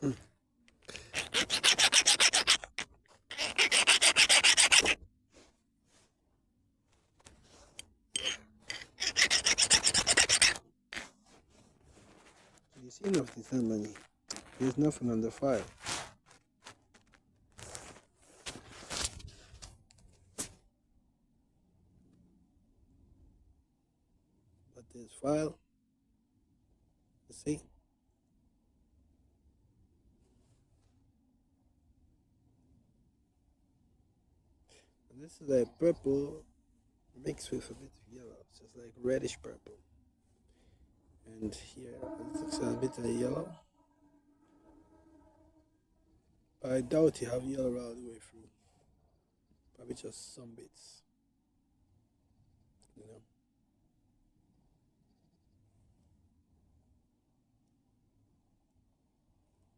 You see nothing, somebody. There's nothing on the file. But this file, you see? And this is like purple mixed with a bit of yellow. So it's like reddish purple. And here it looks a bit of yellow. But I doubt you have yellow all the way through. Probably just some bits. You know.